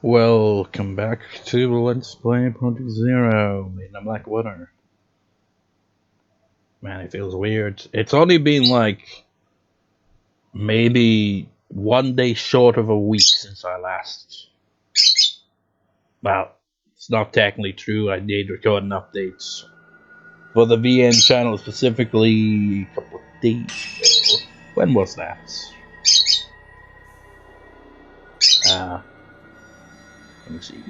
Welcome back to Let's Play Project Zero, Maiden in Black Water. Man, it feels weird. It's only been like maybe 1 day short of a week since I last. Well, it's not technically true. I did record updates for the VN channel specifically a couple of days ago. When was that? Let me see.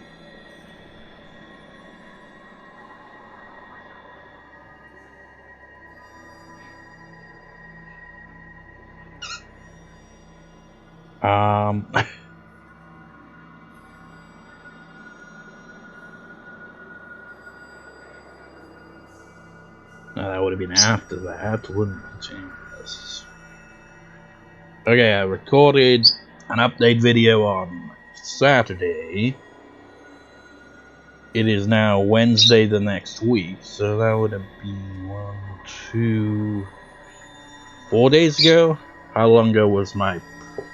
No, that would have been after that, wouldn't it? Yes. Okay, I recorded an update video on Saturday. It is now Wednesday the next week, so that would have been 4 days ago. How long ago was my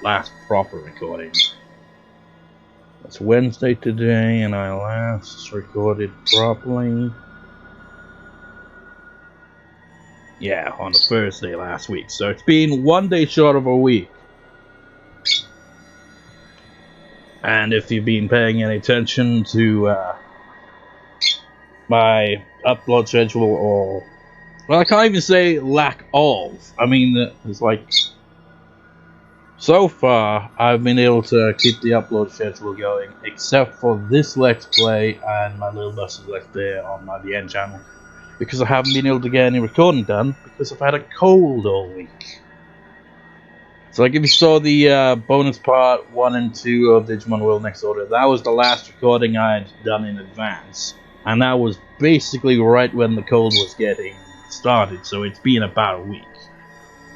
last proper recording? It's Wednesday today, and I last recorded properly. Yeah, on the Thursday last week. So it's been 1 day short of a week. And if you've been paying any attention to my upload schedule, or well, I can't even say lack of. I mean, it's like so far I've been able to keep the upload schedule going, except for this Let's Play and my little buses left there on my VN channel, because I haven't been able to get any recording done because I've had a cold all week. So like if you saw the bonus part 1 and 2 of Digimon World Next Order, that was the last recording I had done in advance. And that was basically right when the cold was getting started, so it's been about a week.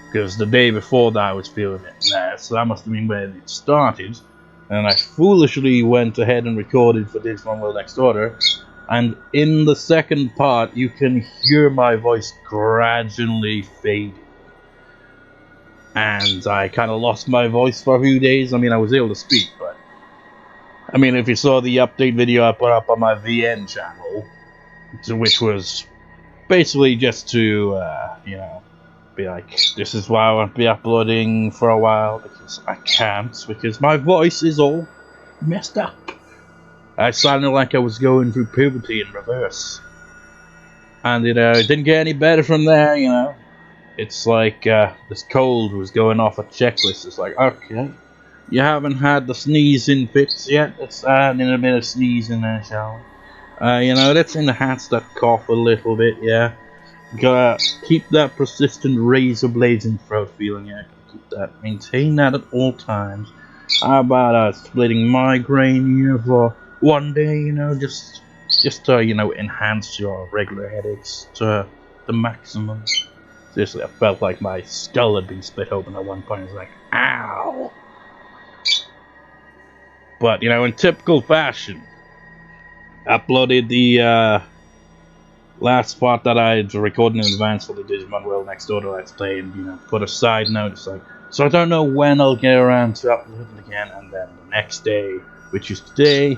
Because the day before that I was feeling it there, so that must have been when it started. And I foolishly went ahead and recorded for Digimon World Next Order. And in the second part, you can hear my voice gradually fading. And I kind of lost my voice for a few days. I mean, I was able to speak, but I mean, if you saw the update video I put up on my VN channel, which was basically just to, you know, be like, this is why I won't be uploading for a while, because I can't, because my voice is all messed up. I sounded like I was going through puberty in reverse. And, you know, it didn't get any better from there, you know. It's like, this cold was going off a checklist. It's like, okay, you haven't had the sneezing fits yet. Let's add in a bit of sneezing there, shall we? You know, let's enhance that cough a little bit, yeah. Gotta keep that persistent razor blades in throat feeling, yeah. Keep that, maintain that at all times. How about splitting migraine here for 1 day, you know, just to, you know, enhance your regular headaches to the maximum. Seriously, I felt like my skull had been split open at one point. It was like, ow! But, you know, in typical fashion, uploaded the last part that I had recorded in advance for the Digimon World Next Order Let's Play, and, you know, put a side note. It's like, so I don't know when I'll get around to uploading again, and then the next day, which is today,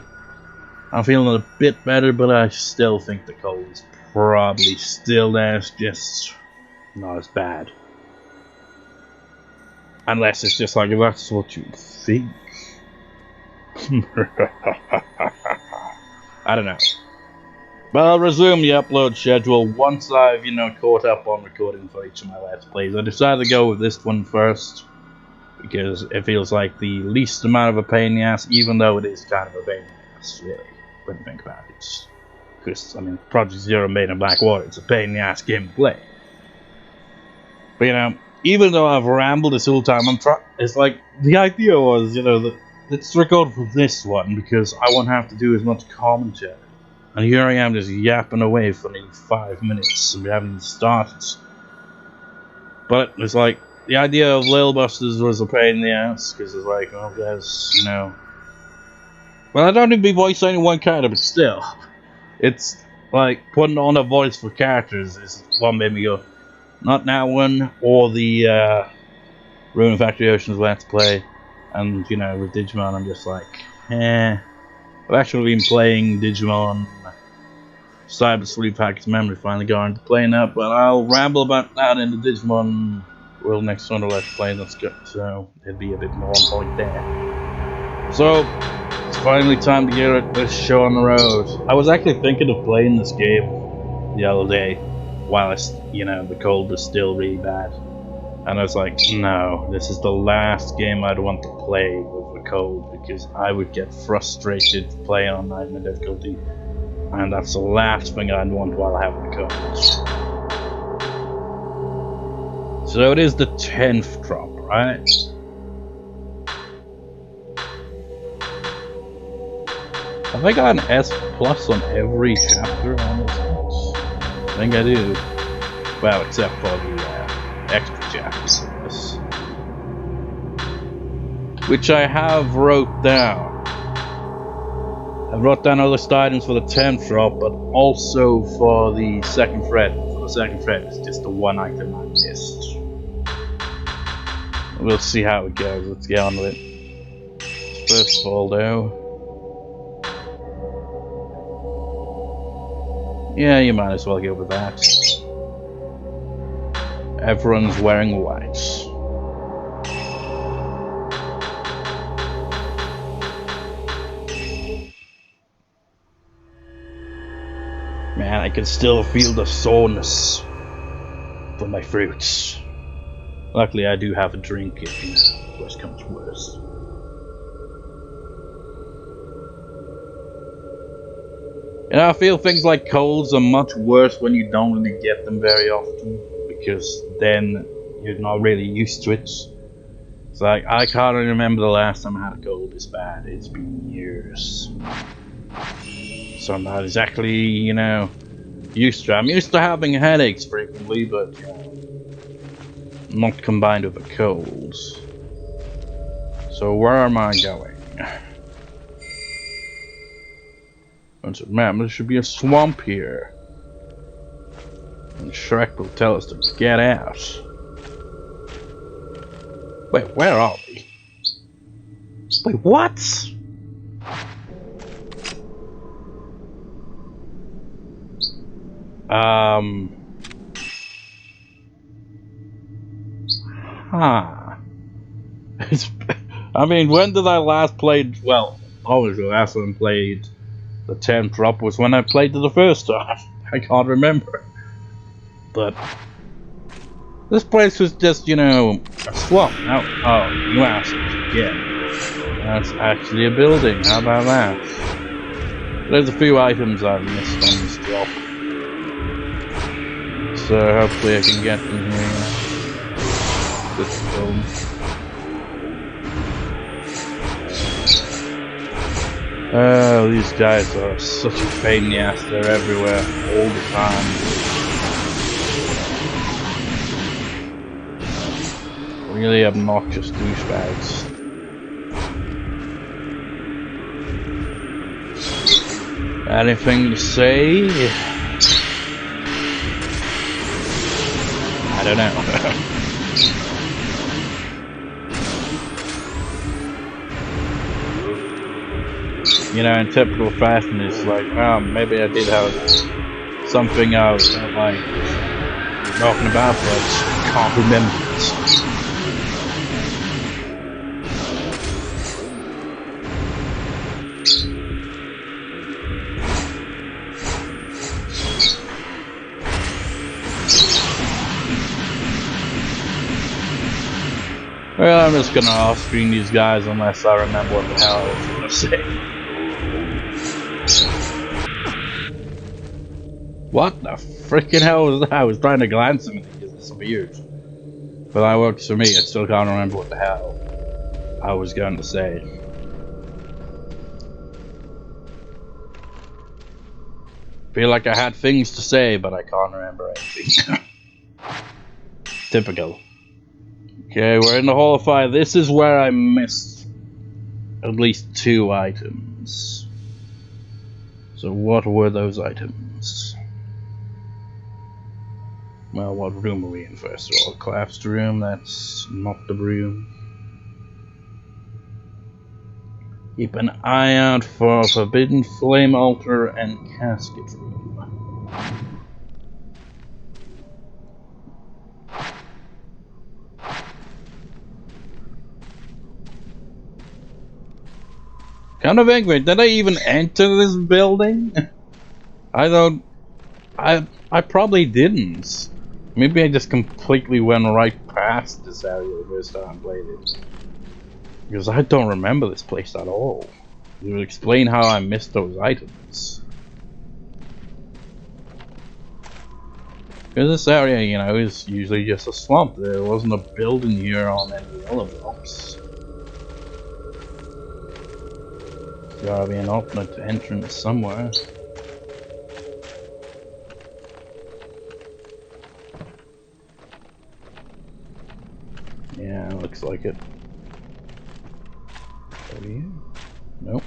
I'm feeling a bit better, but I still think the cold is probably still there. It's just not as bad. Unless it's just like, if that's what you think. I don't know. But I'll resume the upload schedule once I've, you know, caught up on recording for each of my Let's Plays. I decided to go with this one first, because it feels like the least amount of a pain in the ass, even though it is kind of a pain in the ass, really, when you think about it. Because, I mean, Project Zero Maiden in Black Water, it's a pain in the ass game to play. But, you know, even though I've rambled this whole time, it's like, the idea was, you know, let's record for this one, because I won't have to do as much commentary. And here I am just yapping away for nearly 5 minutes, and we haven't even started. But it's like, the idea of Lil Busters was a pain in the ass, because it's like, oh, there's, you know... Well, I don't need to be voicing only one character, but still. It's like, putting on a voice for characters is what made me go, not that one, or the Ruin Factory Oceans Let's Play. And, you know, with Digimon, I'm just like, eh. I've actually been playing Digimon Cyber Sleep Hackers Memory, finally got into playing that, but I'll ramble about that in the Digimon World Next Wonder Let's Play, that's good, so it'll be a bit more on point there. So, it's finally time to get this show on the road. I was actually thinking of playing this game the other day, while the cold is still really bad. And I was like, no, this is the last game I'd want to play with the cold, because I would get frustrated playing on nightmare difficulty. And that's the last thing I'd want while having the cold. So it is the 10th drop, right? Have I got an S plus on every chapter on this? I think I do. Well, except for the extra chapters of this, which I have wrote down. I wrote down all list items for the 10th drop, but also for the second thread. For the second thread, it's just the one item I missed. We'll see how it goes. Let's get on with it. First of all, though, yeah, you might as well go with that. Everyone's wearing white. Man, I can still feel the soreness from my fruits. Luckily, I do have a drink if worst comes worst. I feel things like colds are much worse when you don't really get them very often, because then you're not really used to it. So I can't remember the last time I had a cold this bad. It's been years. So I'm not exactly, used to it. I'm used to having headaches frequently, but not combined with a cold. So where am I going? Man, there should be a swamp here. And Shrek will tell us to get out. Wait, where are we? Wait, what? Huh. I mean, when did I last play? Well, obviously, the last one played the 10th drop was when I played it the first time. I can't remember. But this place was just, a swamp. Oh, you assholes again. That's actually a building. How about that? There's a few items I've missed on this drop. So hopefully I can get them here. This film. Oh, these guys are such a pain in the ass. They're everywhere, all the time. Really obnoxious douchebags. Anything to say? I don't know. In typical fashion, it's like, maybe I did have something I was like talking about, but I can't remember it. Well, I'm just gonna off-screen these guys unless I remember what the hell I was gonna say. What the freaking hell was that? I was trying to glance at it and it disappeared. But that works for me. I still can't remember what the hell I was going to say. Feel like I had things to say, but I can't remember anything. Typical. Okay, we're in the Hall of Fire. This is where I missed at least 2 items. So what were those items? Well, what room are we in first of all? Collapsed room, that's not the room. Keep an eye out for forbidden flame altar and casket room. Kind of angry. Did I even enter this building? I probably didn't. Maybe I just completely went right past this area the first time I played it. Because I don't remember this place at all. You would explain how I missed those items. Because this area, you know, is usually just a swamp. There wasn't a building here on any other blocks. There's gotta be an alternate entrance somewhere. Yeah, looks like it. Over here? Nope.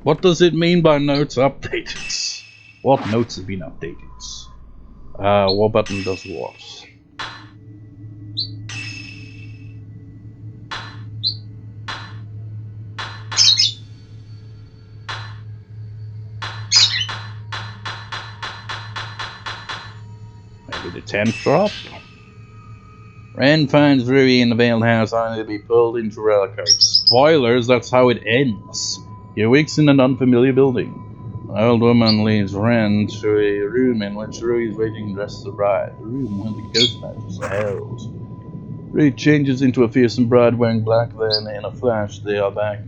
What does it mean by notes updated? What notes have been updated? What button does what? Maybe the 10th drop? Ren finds Rui in the Veiled House only to be pulled into reliquaries. Spoilers, that's how it ends. He awakes in an unfamiliar building. An old woman leads Ren to a room in which Rui is waiting dressed as a bride. The room where the ghost matches are held. Rui changes into a fearsome bride wearing black, then in a flash they are back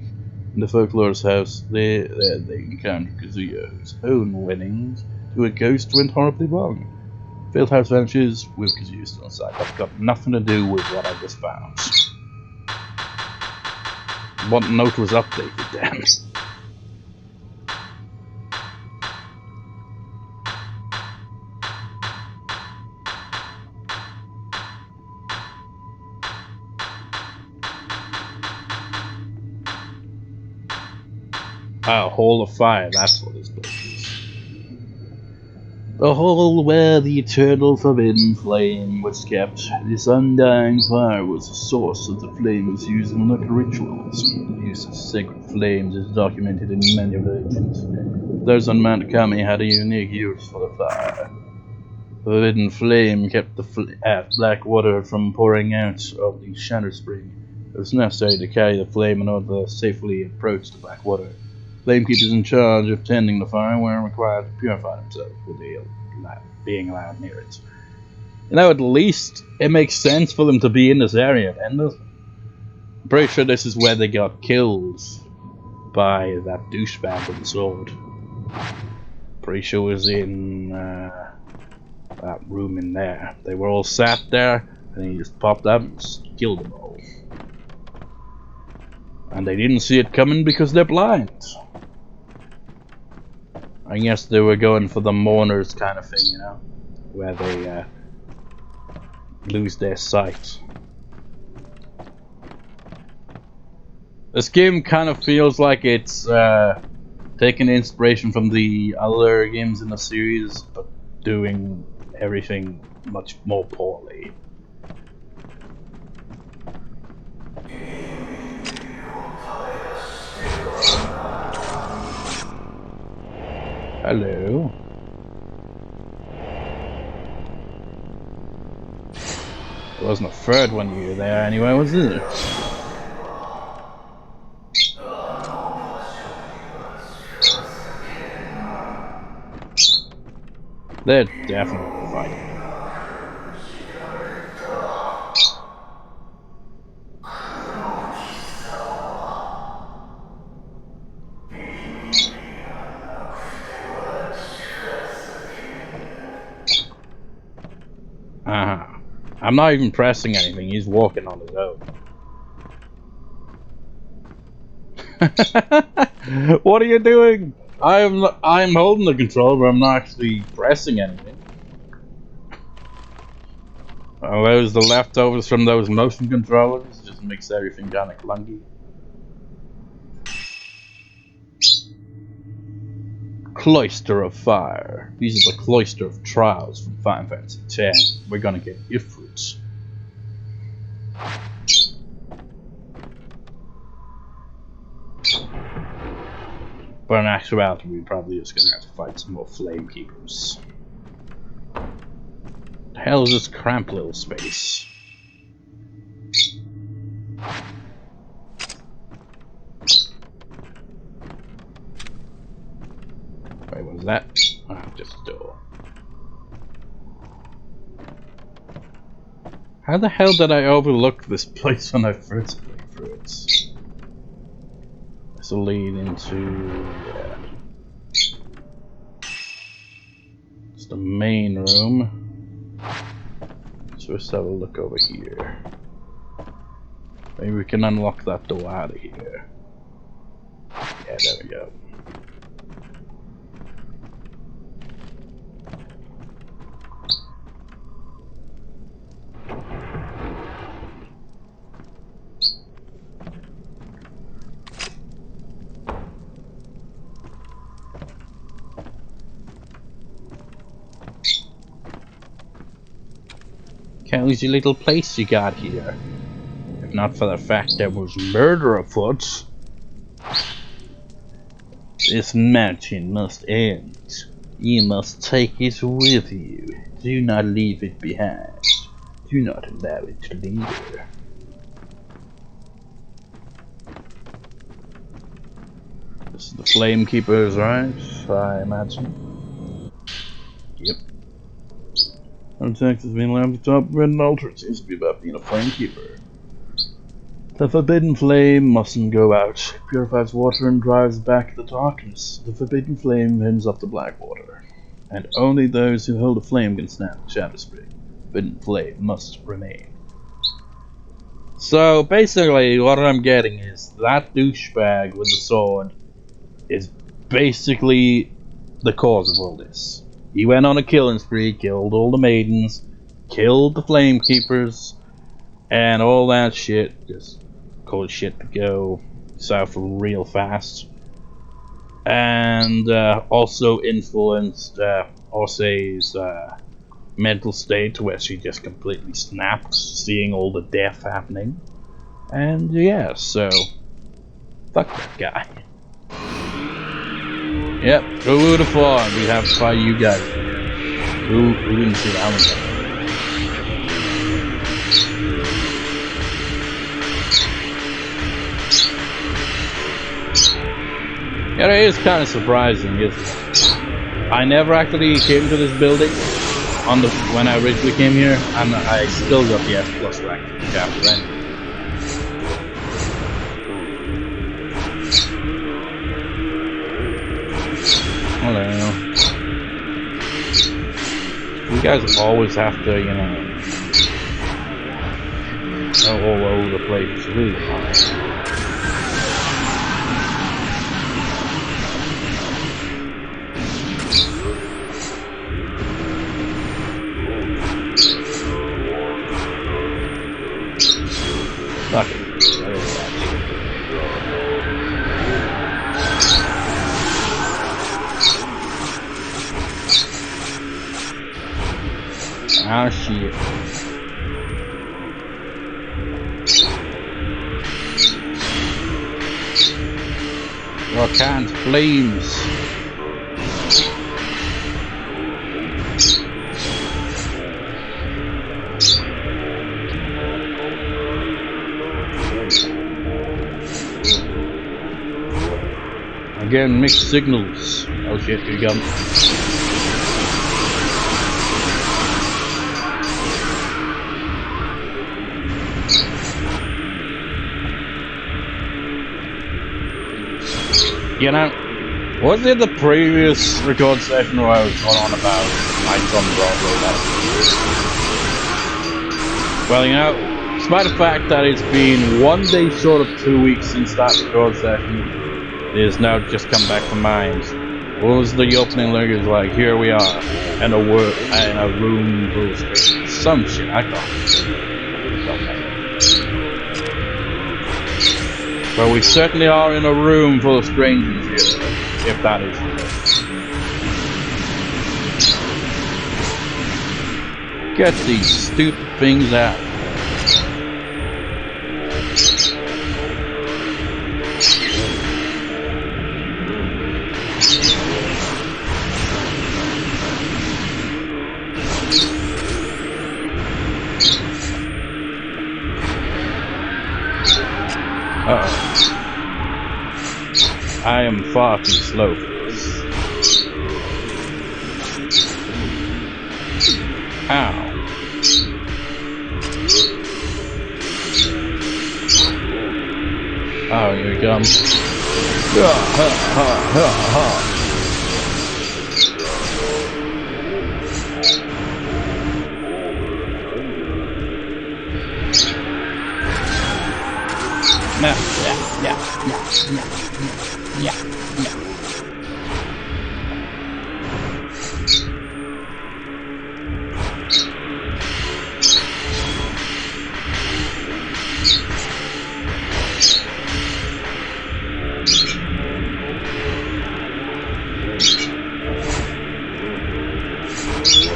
in the folklore's house. There they encounter Kazuya, whose own wedding to a ghost went horribly wrong. Veiled House vanishes with Kazuya still inside. That's got nothing to do with what I just found. What note was updated then? Ah, Hall of Fire, that's what this place is. The hall where the eternal forbidden flame was kept. This undying fire was the source of the flames used in local rituals. The use of sacred flames is documented in many legends. Those on Mount Kami had a unique use for the fire. The forbidden flame kept the black water from pouring out of the shadow spring. It was necessary to carry the flame in order to safely approach the black water. Flamekeepers in charge of tending the fire were required to purify themselves without being allowed near it. You know, at least it makes sense for them to be in this area then, doesn't it? I'm pretty sure this is where they got killed by that douchebag with the sword. Pretty sure it was in that room in there. They were all sat there, and he just popped up and killed them all. And they didn't see it coming because they're blind. I guess they were going for the mourners kind of thing, you know, where they lose their sight. This game kind of feels like it's taking inspiration from the other games in the series, but doing everything much more poorly. Hello. There wasn't a third one of you there anyway, was there? They're definitely fighting. I'm not even pressing anything, he's walking on his own. What are you doing? I'm holding the controller, but I'm not actually pressing anything. Oh, those the leftovers from those motion controllers just makes everything kind of clunky. Cloister of Fire. These are the Cloister of Trials from Final Fantasy X. We're gonna get Ifrits. But in actuality, we're probably just gonna have to fight some more flamekeepers. The hell is this cramped little space? Wait, what was that? Oh, just a door. How the hell did I overlook this place when I first played through it? This will lead into... yeah. It's the main room. So let's have a look over here. Maybe we can unlock that door out of here. Yeah, there we go. Cozy little place you got here. If not for the fact there was murder afoot, this mansion must end. You must take it with you. Do not leave it behind. Do not allow it to linger. This is the flamekeepers, right? I imagine. Yep. Contact has been left at the top red altar. It seems to be about being a flamekeeper. The forbidden flame mustn't go out. It purifies water and drives back the darkness. The forbidden flame ends up the black water. And only those who hold a flame can snap the shadow spring. Forbidden flame must remain. So basically what I'm getting is that douchebag with the sword is basically the cause of all this. He went on a killing spree, killed all the maidens, killed the flamekeepers, and all that shit. Just caused shit to go south real fast. And also influenced Orsay's mental state, where she just completely snapped, seeing all the death happening. And yeah, so fuck that guy. Yep, who would have thought we'd have to fight you guys? Who didn't see that one coming? Yeah, it is kind of surprising, isn't it? I never actually came to this building when I originally came here, and I still got the S+ rank chapter anyway. Hello. You guys always have to, you know, go all over the place. It's really hard. Fuck it. Ah, shit. Rockant flames. Again, mixed signals. Oh shit, here you go. You know, was it the previous record session where I was going on about Nights on Broadway? Well, you know, despite the fact that it's been 1 day short of 2 weeks since that record session, it has now just come back to mind. What was the opening lyrics like? Here we are, in a room full of strangers. Some shit, I can't. Well, we certainly are in a room full of strangers here, if that is the case. Get these stupid things out. Uh-oh. I am far too slow for this. Ow. Oh, here he comes. Ha ha ha ha. Yeah.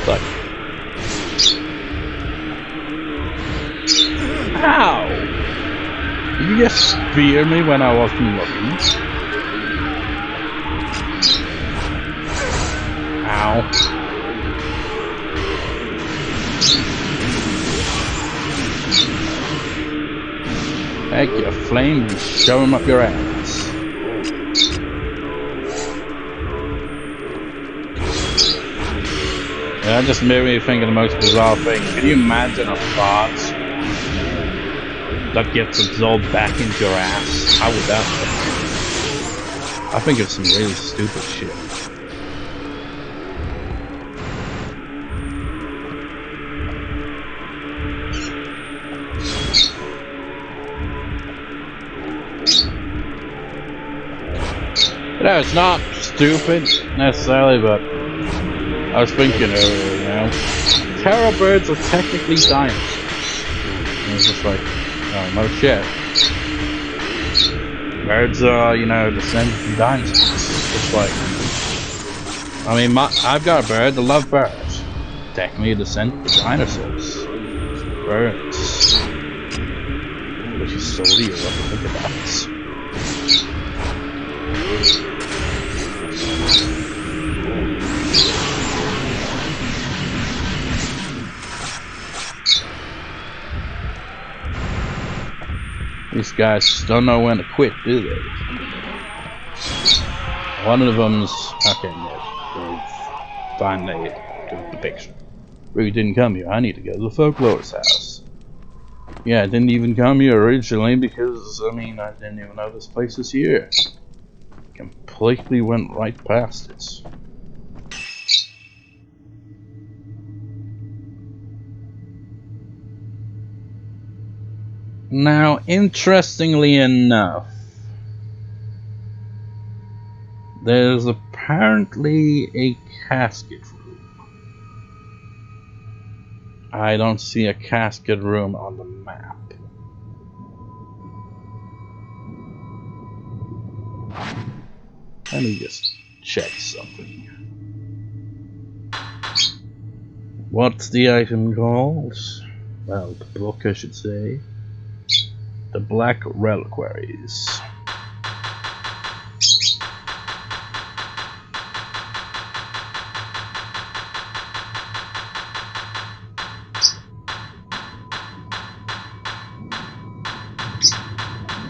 Fuck. Ow! Did you just spear me when I wasn't looking? Ow. Heck, your flame and show him up your ass. Yeah, that just made me think of the most bizarre thing. Can you imagine a fart that gets absorbed back into your ass? How would that work? I think it's some really stupid shit. No, it's not stupid necessarily, but I was thinking earlier, you know, terror birds are technically dinosaurs. And it's just like, oh no shit. Birds are, you know, descended from dinosaurs. It's like, I mean, I've got a bird, I love birds. Technically a descendant of dinosaurs. Birds. Which is so weird when you think about this. These guys just don't know when to quit, do they? One of them's... okay, yeah. Finally, took the picture. Really didn't come here. I need to go to the folklorist house. Yeah, I didn't even come here originally because, I mean, I didn't even know this place is here. Completely went right past it. Now, interestingly enough, there's apparently a casket room. I don't see a casket room on the map. Let me just check something. What's the item called? Well, the book, I should say. The Black Reliquaries.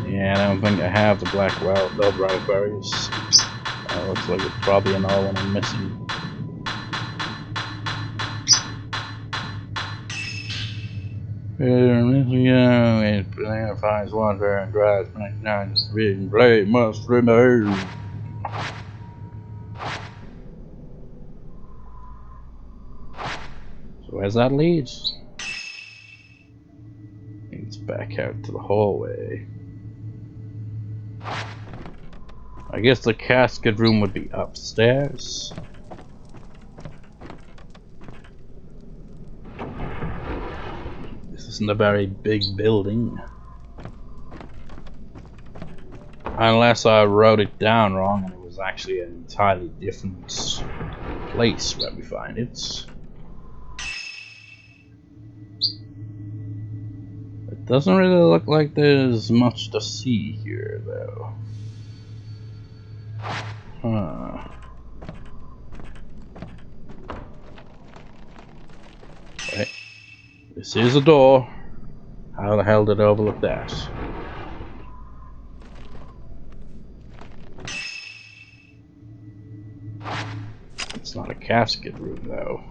Yeah, I don't think I have the Black Reliquaries. Looks like it's probably another one I'm missing. It finds one very and drives 99 reading blade must remove. So where's that leads? It's back out to the hallway. I guess the casket room would be upstairs. This isn't a very big building. Unless I wrote it down wrong and it was actually an entirely different place where we find it. Doesn't really look like there's much to see here, though. Huh. Wait. This is a door. How the hell did I overlook that? It's not a casket room, though.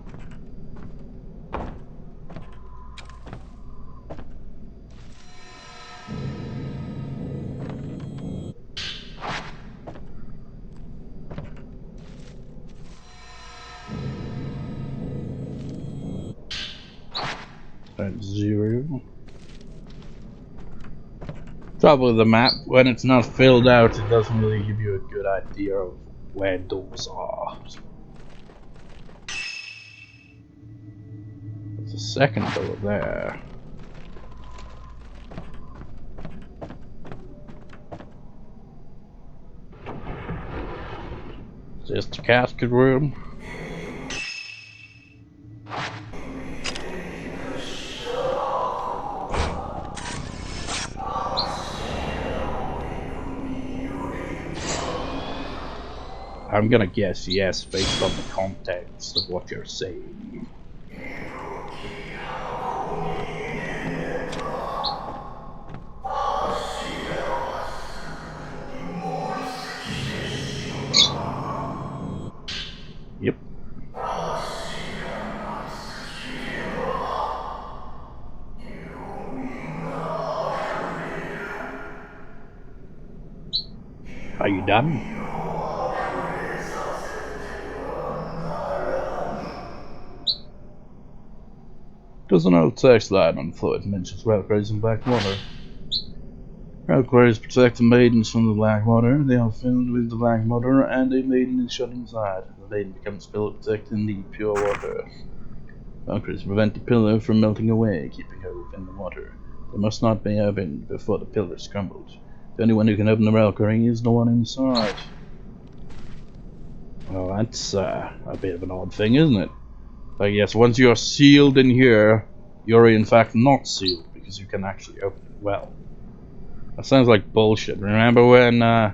That's 0. Trouble with the map, when it's not filled out, it doesn't really give you a good idea of where doors are. There's a second door there. Is this the casket room? I'm gonna guess yes, based on the context of what you're saying. Yep. Are you done? There's an old text line on the floor that mentions reliquaries in black water. Reliquaries protect the maidens from the black water. They are filled with the black water, and a maiden is shut inside. The maiden becomes filled, protecting the pure water. Reliquaries prevent the pillar from melting away, keeping her within the water. They must not be opened before the pillar is crumbled. The only one who can open the reliquary is the one inside. Well, that's a bit of an odd thing, isn't it? Like, yes, once you're sealed in here, you're in fact not sealed, because you can actually open it. Well, that sounds like bullshit. Remember when, what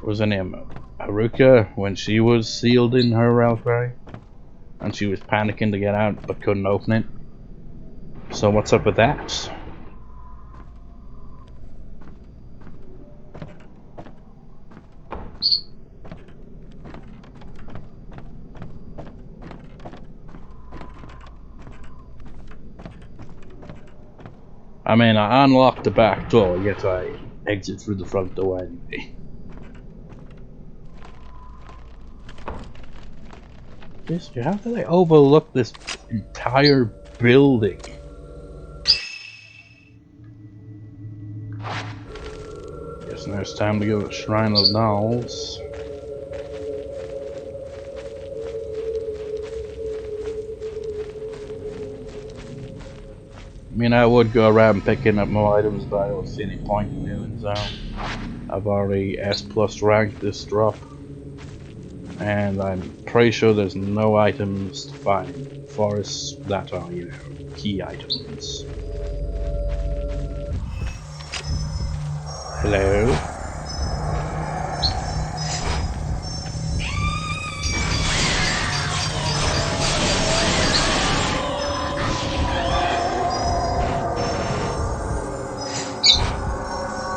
was her name? Haruka, when she was sealed in her reliquary? And she was panicking to get out, but couldn't open it? So what's up with that? I mean, I unlocked the back door, yet I exit through the front door anyway. How did I overlook this entire building? Guess now it's time to go to the Shrine of Dolls. I mean, I would go around picking up more items, but I don't see any point in doing so. I've already S+ ranked this drop, and I'm pretty sure there's no items to find in forests that are, you know, key items. Hello?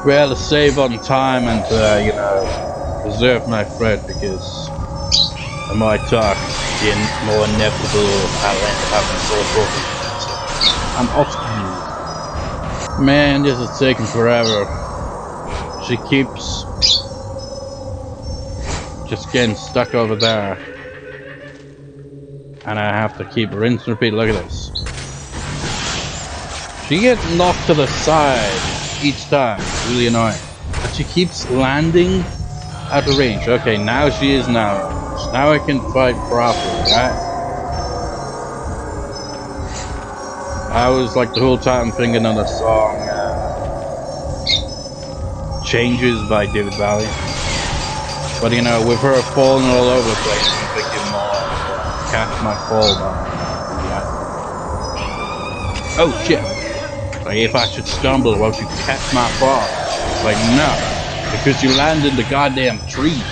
Well, to save on time and to, you know, preserve my thread, because the more I talk, the more inevitable I'll end up having sore throat. I'm off. Man, this is taking forever. She keeps just getting stuck over there. And I have to keep rinse and repeat. Look at this. She gets knocked to the side each time. It's really annoying. But she keeps landing out of range. Okay, now she is now. Now I can fight properly, right? I was like the whole time thinking of the song Changes by David Bowie. But you know, with her falling all over the place, I'm thinking more Catch My Fall by. Yeah. Oh shit! Like, if I should stumble, won't you catch my fall? Like, no, because you land in the goddamn trees.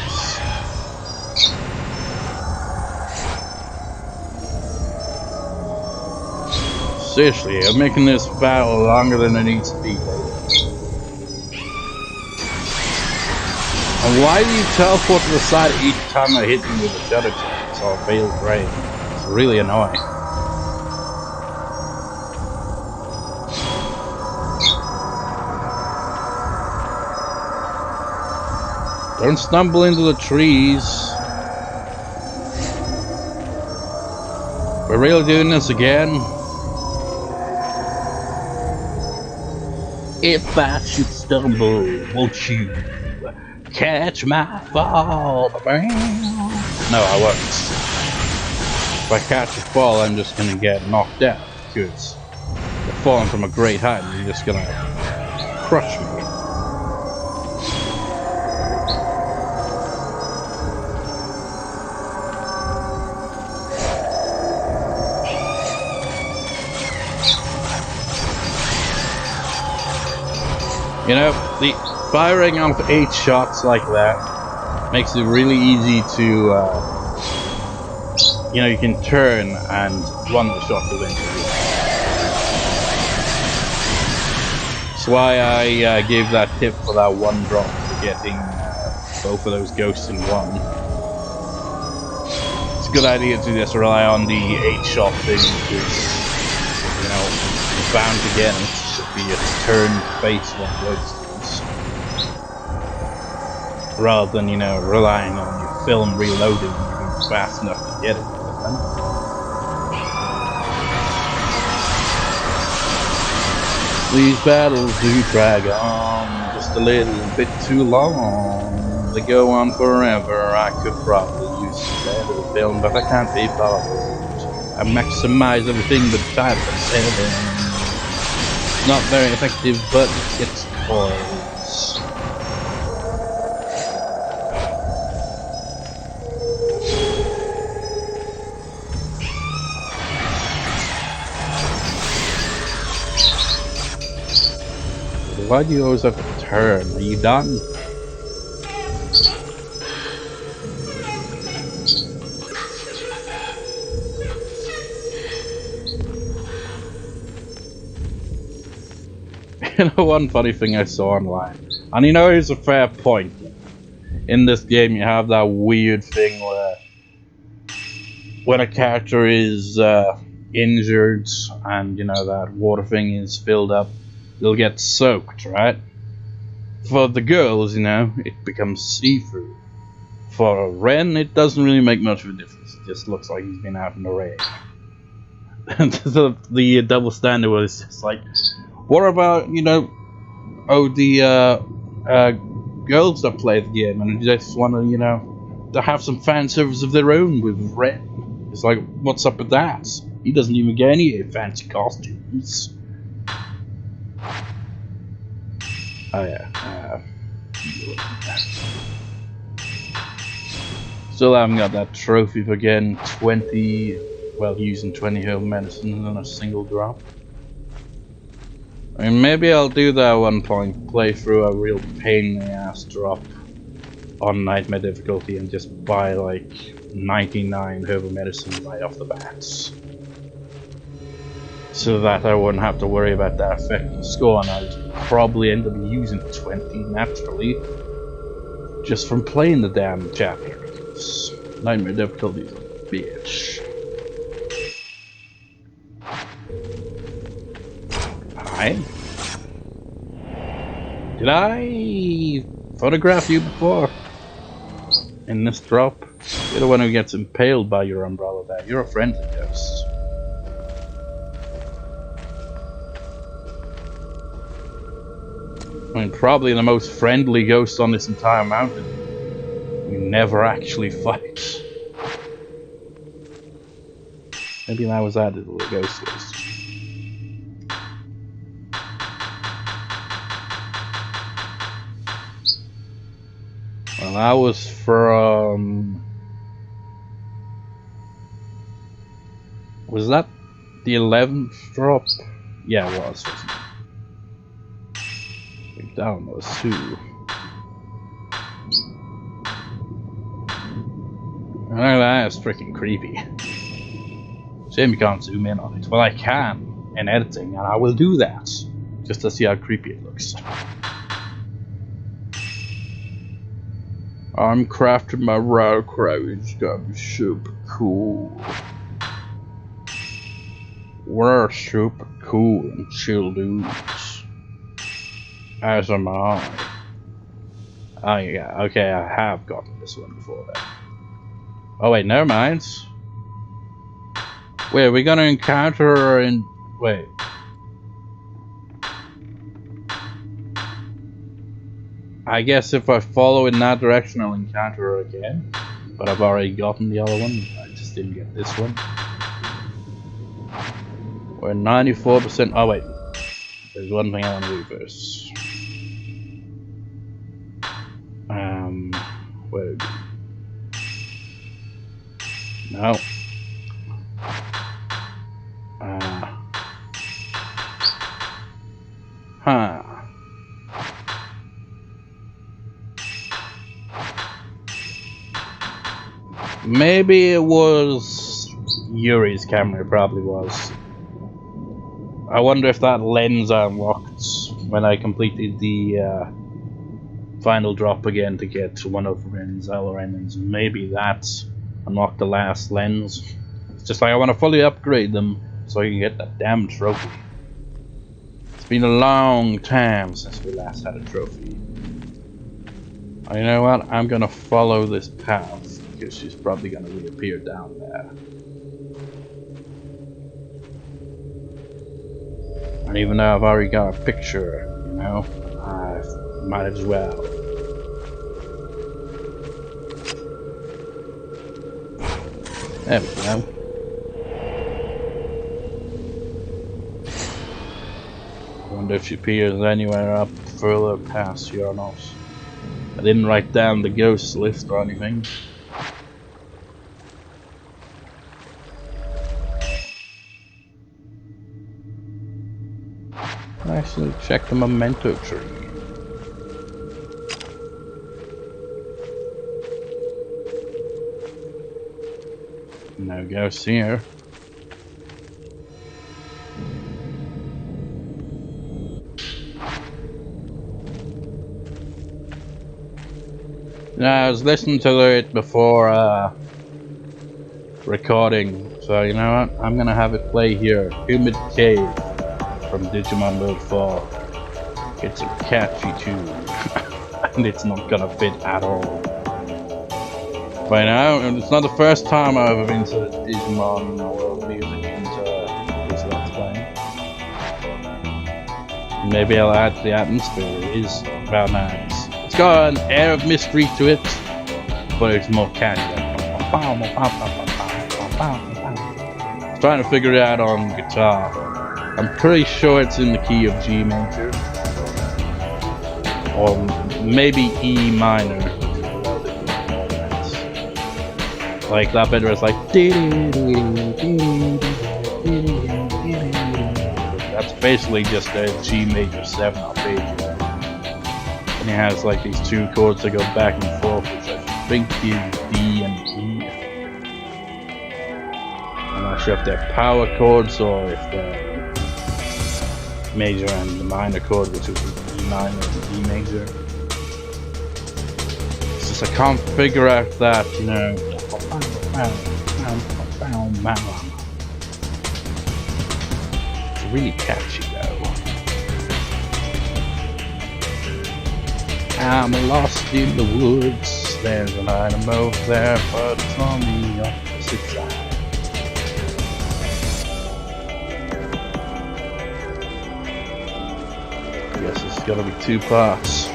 Seriously, you're making this battle longer than it needs to be, baby. And why do you teleport to the side each time I hit you with a shadow chance or a failed grave? It's really annoying. Don't stumble into the trees. We're really doing this again? If I should stumble, won't you catch my fall? No, I won't. If I catch a fall, I'm just gonna get knocked out, because you're falling from a great height and you're just gonna crush me. You know, the firing off 8 shots like that makes it really easy to, you know, you can turn and one of the shots will enter you. That's why I gave that tip for that one drop for getting both of those ghosts in one. It's a good idea to just rely on the 8 shot thing, because, you know, you're bound to get it. Be a turned face one of those things, rather than, you know, relying on your film reloading and fast enough to get it. These battles do drag on just a little bit too long. They go on forever. I could probably use better film, but I can't be bothered. I maximize everything but 5%. Not very effective, but it gets points. Why do you always have to turn? Are you done? You know, one funny thing I saw online, and you know, here's a fair point. In this game, you have that weird thing where when a character is injured and, you know, that water thing is filled up, they'll get soaked, right? For the girls, you know, it becomes see-through. For Ren, it doesn't really make much of a difference. It just looks like he's been out in the rain. And the double standard was just like, what about, you know, the girls that play the game and just want to, you know, to have some fan service of their own with Ren? It's like, what's up with that? He doesn't even get any fancy costumes. Oh yeah. Still haven't got that trophy for getting 20, well, using 20 herbal medicines on a single drop. I mean, maybe I'll do that at one point, play through a real pain in the ass drop on nightmare difficulty and just buy like 99 herbal medicine right off the bats. So that I wouldn't have to worry about that affecting score, and I'd probably end up using 20 naturally, just from playing the damn chapter. Nightmare difficulty is a bitch. Hi. Did I photograph you before? In this drop? You're the one who gets impaled by your umbrella there. You're a friendly ghost. I mean, probably the most friendly ghost on this entire mountain. We never actually fight. Maybe that was added to the ghost list. Well, that was from... Was that the 11th drop? Yeah, it was. down those two. That's freaking creepy. Shame you can't zoom in on it. Well, I can in editing, and I will do that just to see how creepy it looks. I'm crafting my reliquaries. It's gonna be super cool. We're super cool and chill dudes. As am I. Oh yeah, okay, I have gotten this one before then. Oh wait, never mind. Wait, are we gonna encounter her in... Wait. I guess if I follow in that direction I'll encounter her again. But I've already gotten the other one. I just didn't get this one. We're 94%... Oh wait. There's one thing I want to do first. Where? No. Huh. Maybe it was Yuri's camera, it probably was. I wonder if that lens unlocked when I completed the final drop again to get one of Ren's elements. Maybe that unlocked the last lens. It's just like I want to fully upgrade them so I can get that damn trophy. It's been a long time since we last had a trophy. And you know what? I'm gonna follow this path because she's probably gonna reappear down there. And even though I've already got a picture, you know, I might as well. There we go. I wonder if she appears anywhere up further past here or not. I didn't write down the ghost list or anything. Actually, check the memento tree. No ghosts here. No, I was listening to it before recording, so you know what? I'm gonna have it play here. Humid Cave from Digimon Mode 4. It's a catchy tune, and it's not gonna fit at all. By now, and it's not the first time I've inserted Digimon world music into this Let's Play. Maybe I'll add the atmosphere. It is about nice. It's got an air of mystery to it, but it's more catchy. I was trying to figure it out on guitar. I'm pretty sure it's in the key of G major, or maybe E minor. Like that bit where it's like that's basically just a G major 7 arpeggio, and it has like these two chords that go back and forth, which I think is D and E. I'm not sure if they're power chords or if they're major and the minor chord, which is E minor and E major. It's just I can't figure out that, you know. It's really catchy though. I'm lost in the woods. There's an item over there, but it's on the opposite side. I guess it's gotta be 2 parts.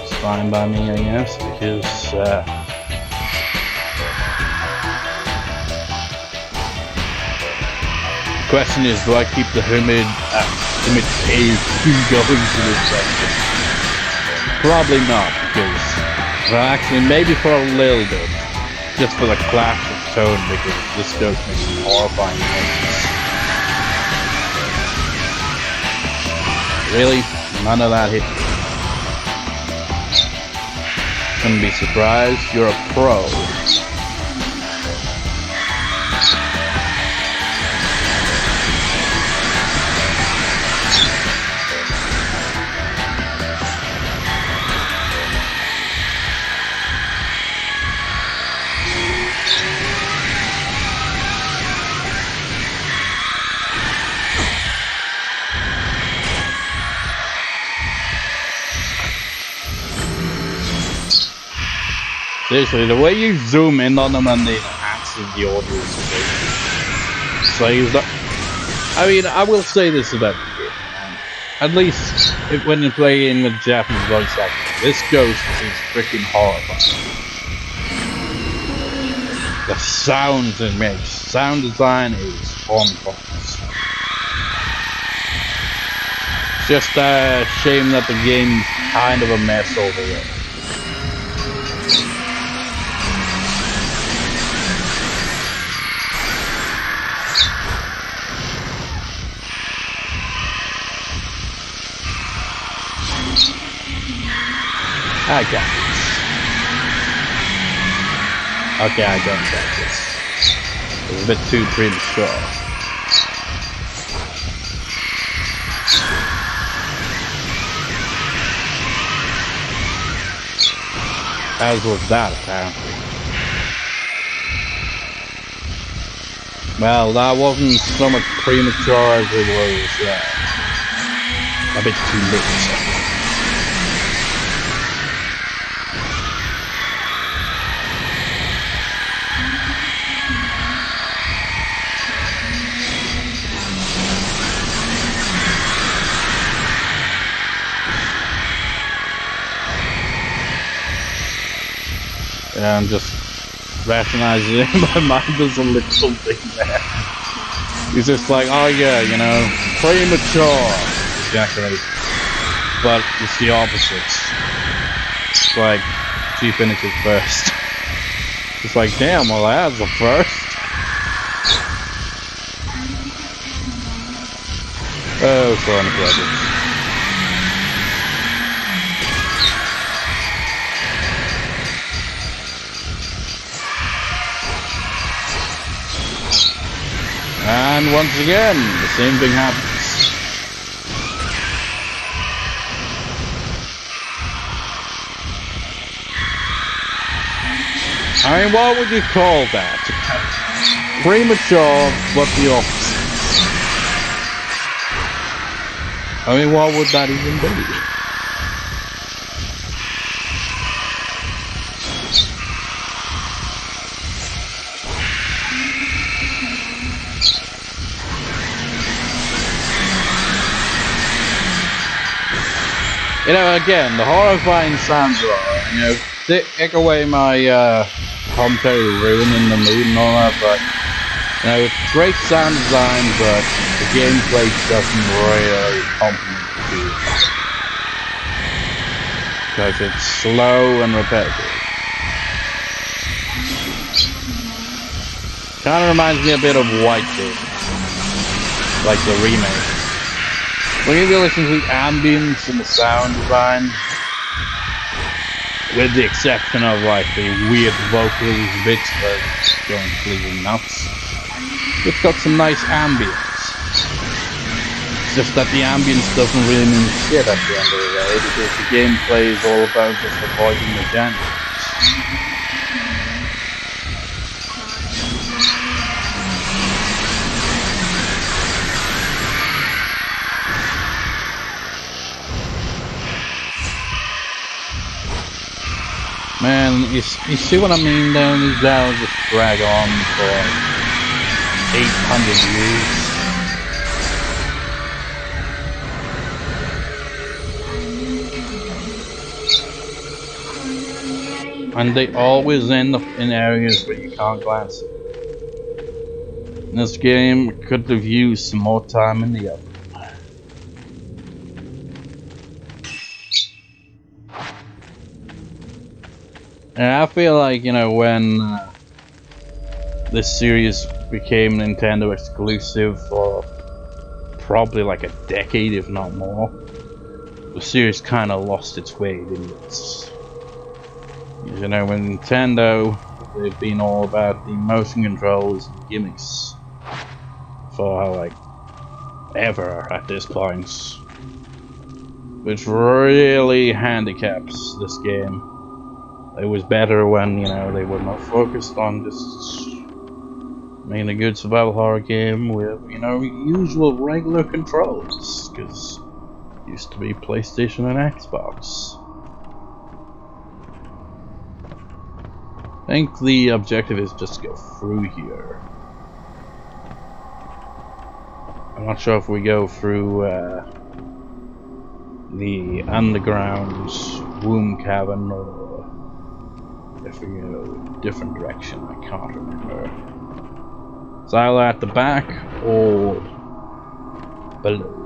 It's fine by me, I guess, because the question is, do I keep the humid cave going to this section? Probably not, because, well, actually, maybe for a little bit, just for the clash of tone, because this ghost makes some horrifying noises. Really? None of that hit. Shouldn't be surprised. You're a pro. Seriously, the way you zoom in on them and it enhances the audio is amazing. So he's not. I mean, I will say this about the game, man. At least when you're playing with Japanese voice acting, this ghost is freaking horrifying. The sounds it makes, sound design is on point. It's just a shame that the game's kind of a mess overall. I got this. Okay, I don't got this. It was a bit too premature. As was that, apparently. Well, that wasn't so much premature as it was a bit too late. I'm just rationalizing it in my mind. There's a little thing there. He's just like, oh yeah, you know, premature ejaculate. But it's the opposite. It's like, she finishes first. It's like, damn, well that's the first. Oh, so unpleasant. And once again, the same thing happens. I mean, what would you call that? Premature, but the opposite. I mean, what would that even be? You know, again, the horrifying sounds are, you know, take away my commentary ruining the mood and all that, but, you know, it's great sound design, but the gameplay doesn't really complement the because it's slow and repetitive. Kind of reminds me a bit of Whitefish, like the remake. When you listen to the ambience and the sound design, with the exception of like the weird vocals bits where it's going completely nuts, it's got some nice ambience. It's just that the ambience doesn't really mean shit at the end of the day, because the gameplay is all about just avoiding the jams. Man, you see what I mean though? These battles just drag on for like 800 years. And they always end up in areas where you can't glance at. This game could have used some more time in the oven. And I feel like, you know, when this series became Nintendo exclusive for probably like a decade, if not more, the series kind of lost its way, didn't it? You know, with Nintendo, they've been all about the motion controls and gimmicks for like ever at this point, which really handicaps this game. It was better when, you know, they were more focused on just making a good survival horror game with, you know, usual regular controls, because it used to be PlayStation and Xbox. I think the objective is just to go through here. I'm not sure if we go through the underground womb cavern or if we go a different direction. I can't remember. It's either at the back or below.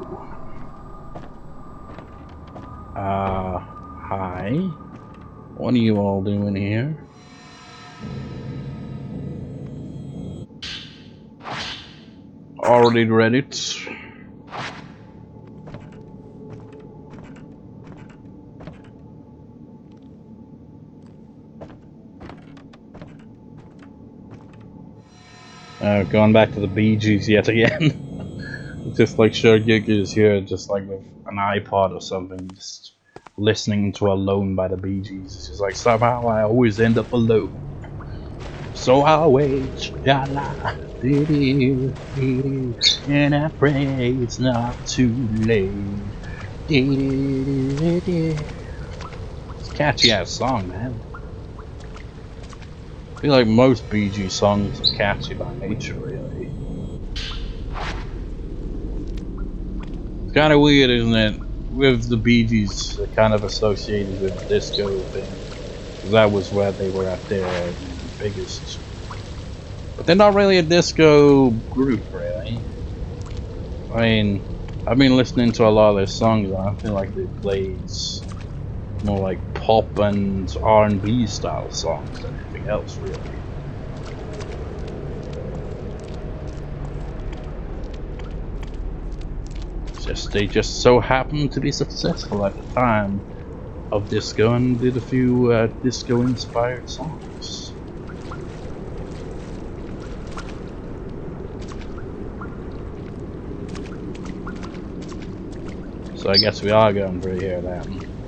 Hi. What are you all doing here? Already read it. Going back to the Bee Gees yet again. Just like Shurgig is here, just like with an iPod or something, just listening to Alone by the Bee Gees. It's just like, somehow I always end up alone. So I'll wait, la dee and I pray it's not too late. It's a catchy ass song, man. I feel like most Bee Gees songs are catchy by nature, really. It's kind of weird, isn't it? With the Bee Gees, they're kind of associated with the disco thing. Because that was where they were at their biggest. But they're not really a disco group, really. I mean, I've been listening to a lot of their songs, and I feel like they played more like pop and R&B style songs than anything else, really. They just so happened to be successful at the time of disco and did a few disco-inspired songs. So I guess we are going through here then.